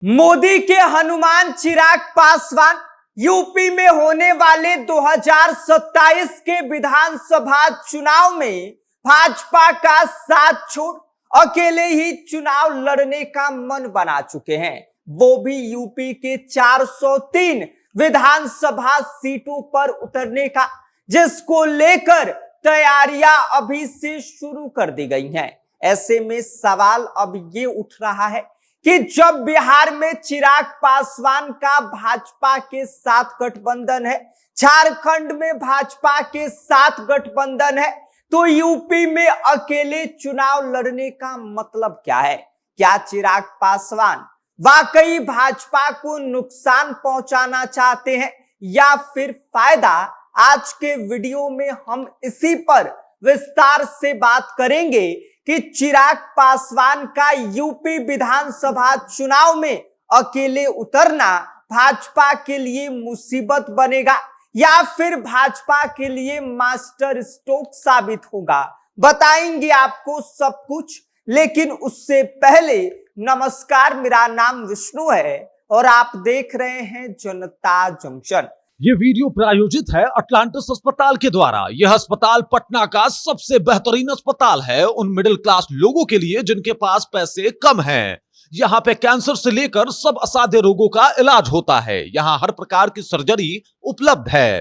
मोदी के हनुमान चिराग पासवान यूपी में होने वाले 2027 के विधानसभा चुनाव में भाजपा का साथ छोड़ अकेले ही चुनाव लड़ने का मन बना चुके हैं, वो भी यूपी के 403 विधानसभा सीटों पर उतरने का, जिसको लेकर तैयारियां अभी से शुरू कर दी गई हैं। ऐसे में सवाल अब ये उठ रहा है कि जब बिहार में चिराग पासवान का भाजपा के साथ गठबंधन है, झारखंड में भाजपा के साथ गठबंधन है, तो यूपी में अकेले चुनाव लड़ने का मतलब क्या है? क्या चिराग पासवान वाकई भाजपा को नुकसान पहुंचाना चाहते हैं या फिर फायदा? आज के वीडियो में हम इसी पर विस्तार से बात करेंगे कि चिराग पासवान का यूपी विधानसभा चुनाव में अकेले उतरना भाजपा के लिए मुसीबत बनेगा या फिर भाजपा के लिए मास्टर स्ट्रोक साबित होगा। बताएंगे आपको सब कुछ, लेकिन उससे पहले नमस्कार, मेरा नाम विष्णु है और आप देख रहे हैं जनता जंक्शन। ये वीडियो प्रायोजित है अटलांटिस अस्पताल के द्वारा। यह अस्पताल पटना का सबसे बेहतरीन अस्पताल है उन मिडिल क्लास लोगों के लिए जिनके पास पैसे कम हैं। यहाँ पे कैंसर से लेकर सब असाध्य रोगों का इलाज होता है। यहाँ हर प्रकार की सर्जरी उपलब्ध है।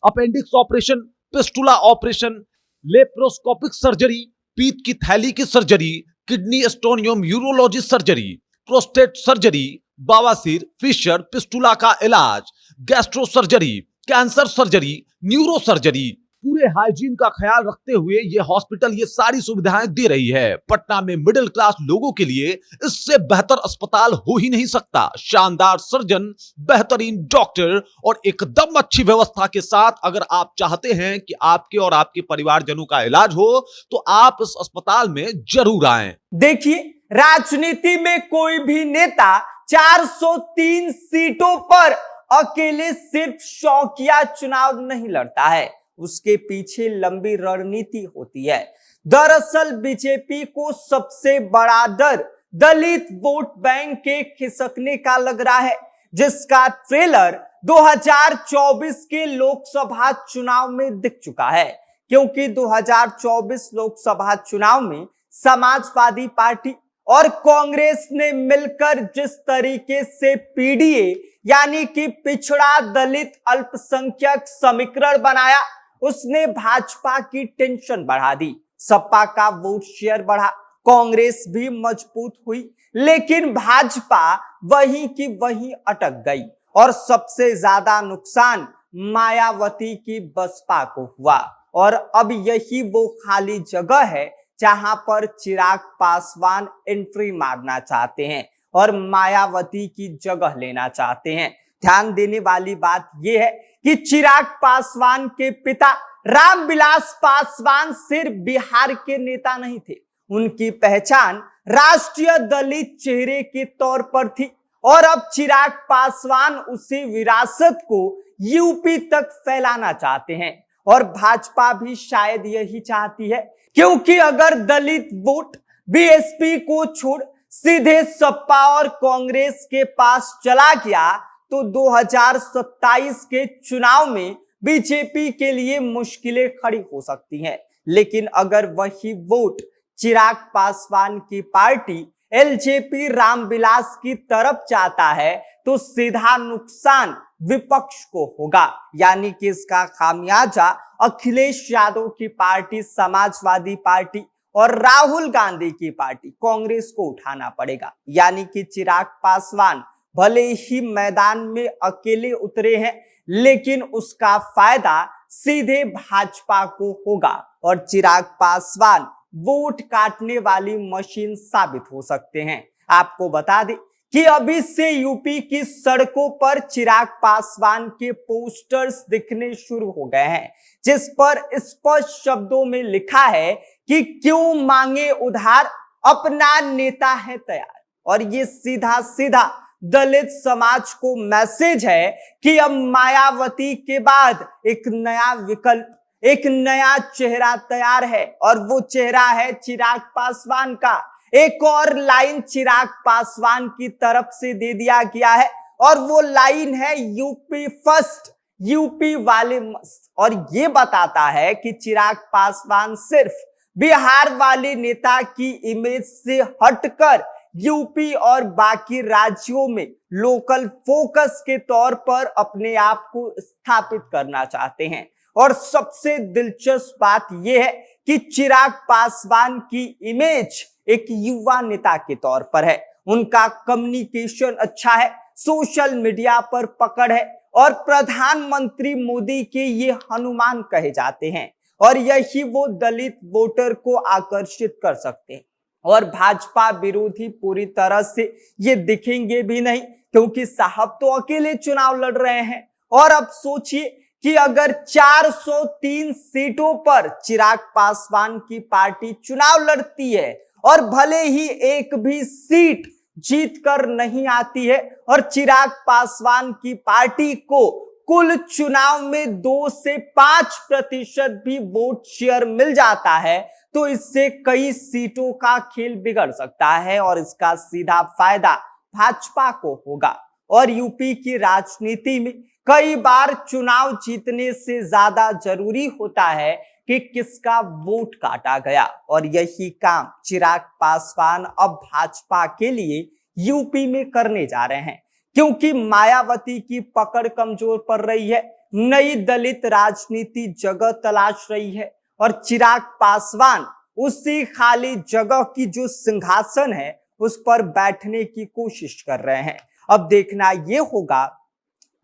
Appendix operation, fistula operation, laparoscopic surgery, पीत की थैली की सर्जरी, किडनी स्टोन एवं यूरोलॉजी सर्जरी, प्रोस्टेट सर्जरी, बवासीर, फिशर, पिस्टुला का इलाज, gastro surgery, cancer surgery, neuro surgery, पूरे हाइजीन का ख्याल रखते हुए ये हॉस्पिटल ये सारी सुविधाएं दे रही है। पटना में मिडिल क्लास लोगों के लिए इससे बेहतर अस्पताल हो ही नहीं सकता। शानदार सर्जन, बेहतरीन डॉक्टर और एकदम अच्छी व्यवस्था के साथ अगर आप चाहते हैं कि आपके और आपके परिवारजनों का इलाज हो तो आप इस अस्पताल में जरूर आएं। देखिए, राजनीति में कोई भी नेता 403 सीटों पर अकेले सिर्फ शौकिया चुनाव नहीं लड़ता है, उसके पीछे लंबी रणनीति होती है। दरअसल बीजेपी को सबसे बड़ा डर दलित वोट बैंक के खिसकने का लग रहा है, जिसका ट्रेलर 2024 के लोकसभा चुनाव में दिख चुका है। क्योंकि 2024 लोकसभा चुनाव में समाजवादी पार्टी और कांग्रेस ने मिलकर जिस तरीके से पीडीए यानी कि पिछड़ा दलित अल्पसंख्यक समीकरण बनाया, उसने भाजपा की टेंशन बढ़ा दी। सपा का वोट शेयर बढ़ा, कांग्रेस भी मजबूत हुई, लेकिन भाजपा वहीं की वहीं अटक गई और सबसे ज्यादा नुकसान मायावती की बसपा को हुआ। और अब यही वो खाली जगह है जहां पर चिराग पासवान एंट्री मारना चाहते हैं और मायावती की जगह लेना चाहते हैं। ध्यान देने वाली बात यह है कि चिराग पासवान के पिता रामविलास पासवान सिर्फ बिहार के नेता नहीं थे, उनकी पहचान राष्ट्रीय दलित चेहरे के तौर पर थी और अब चिराग पासवान उसी विरासत को यूपी तक फैलाना चाहते हैं और भाजपा भी शायद यही चाहती है। क्योंकि अगर दलित वोट बीएसपी को छोड़ सीधे सपा और कांग्रेस के पास चला गया तो 2027 के चुनाव में बीजेपी के लिए मुश्किलें खड़ी हो सकती हैं। लेकिन अगर वही वोट चिराग पासवान की पार्टी एलजेपी रामविलास की तरफ जाता है तो सीधा नुकसान विपक्ष को होगा, यानी कि इसका खामियाजा अखिलेश यादव की पार्टी समाजवादी पार्टी और राहुल गांधी की पार्टी कांग्रेस को उठाना पड़ेगा। यानी कि चिराग पासवान भले ही मैदान में अकेले उतरे हैं, लेकिन उसका फायदा सीधे भाजपा को होगा और चिराग पासवान वोट काटने वाली मशीन साबित हो सकते हैं। आपको बता दें कि अभी से यूपी की सड़कों पर चिराग पासवान के पोस्टर्स दिखने शुरू हो गए हैं, जिस पर स्पष्ट शब्दों में लिखा है कि क्यों मांगे उधार, अपना नेता है तैयार। और ये सीधा सीधा दलित समाज को मैसेज है कि अब मायावती के बाद एक नया विकल्प, एक नया चेहरा तैयार है और वो चेहरा है चिराग पासवान का। एक और लाइन चिराग पासवान की तरफ से दे दिया गया है और वो लाइन है यूपी फर्स्ट, यूपी वाले मस्त। और ये बताता है कि चिराग पासवान सिर्फ बिहार वाले नेता की इमेज से हटकर यूपी और बाकी राज्यों में लोकल फोकस के तौर पर अपने आप को स्थापित करना चाहते हैं। और सबसे दिलचस्प बात यह है कि चिराग पासवान की इमेज एक युवा नेता के तौर पर है। उनका कम्युनिकेशन अच्छा है, सोशल मीडिया पर पकड़ है और प्रधानमंत्री मोदी के ये हनुमान कहे जाते हैं और यही वो दलित वोटर को आकर्षित कर सकते हैं। और भाजपा विरोधी पूरी तरह से ये दिखेंगे भी नहीं, क्योंकि साहब तो अकेले चुनाव लड़ रहे हैं। और अब सोचिए कि अगर 403 सीटों पर चिराग पासवान की पार्टी चुनाव लड़ती है और भले ही एक भी सीट जीत कर नहीं आती है और चिराग पासवान की पार्टी को कुल चुनाव में 2 से 5% भी वोट शेयर मिल जाता है, तो इससे कई सीटों का खेल बिगड़ सकता है और इसका सीधा फायदा भाजपा को होगा। और यूपी की राजनीति में कई बार चुनाव जीतने से ज्यादा जरूरी होता है कि किसका वोट काटा गया, और यही काम चिराग पासवान अब भाजपा के लिए यूपी में करने जा रहे हैं। क्योंकि मायावती की पकड़ कमजोर पड़ रही है, नई दलित राजनीति जगह तलाश रही है और चिराग पासवान उसी खाली जगह की जो सिंहासन है उस पर बैठने की कोशिश कर रहे हैं। अब देखना यह होगा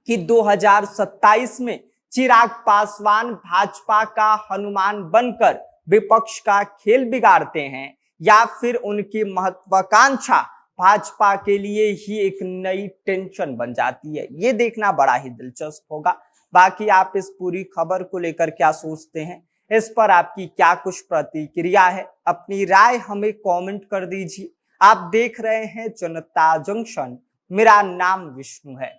कि 2027 में चिराग पासवान भाजपा का हनुमान बनकर विपक्ष का खेल बिगाड़ते हैं या फिर उनकी महत्वाकांक्षा भाजपा के लिए ही एक नई टेंशन बन जाती है। ये देखना बड़ा ही दिलचस्प होगा। बाकी आप इस पूरी खबर को लेकर क्या सोचते हैं, इस पर आपकी क्या कुछ प्रतिक्रिया है, अपनी राय हमें कमेंट कर दीजिए। आप देख रहे हैं जनता जंक्शन, मेरा नाम विष्णु है।